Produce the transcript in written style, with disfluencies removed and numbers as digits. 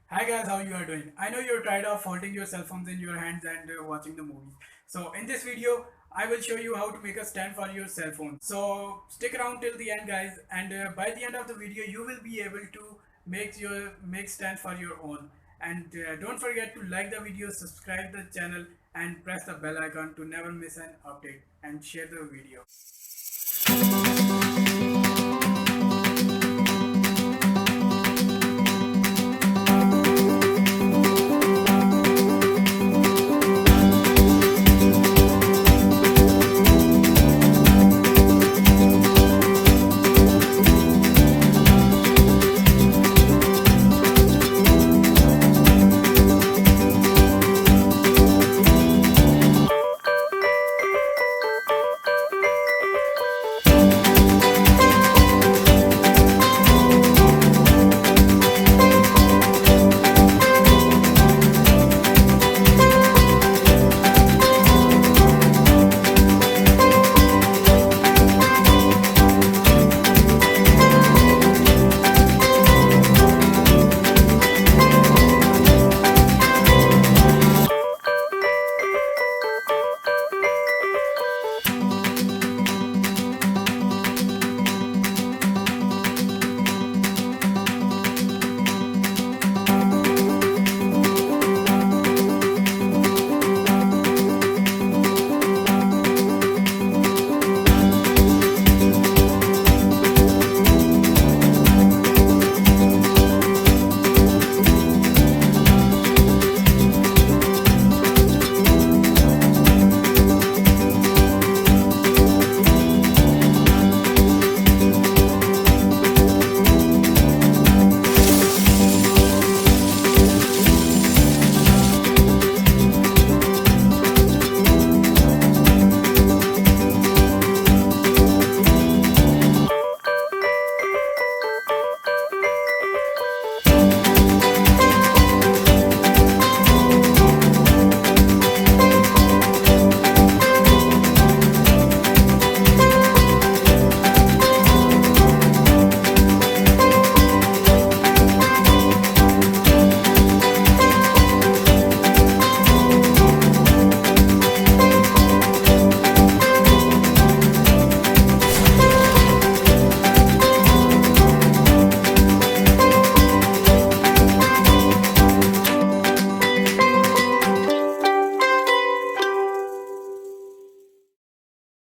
Hi guys, how you are doing? I know you're tired of holding your cell phones in your hands and watching the movies. So in this video, I will show you how to make a stand for your cell phone. So stick around till the end, guys, and by the end of the video, you will be able to make stand for your own. And don't forget to like the video, subscribe the channel, and press the bell icon to never miss an update. And share the video.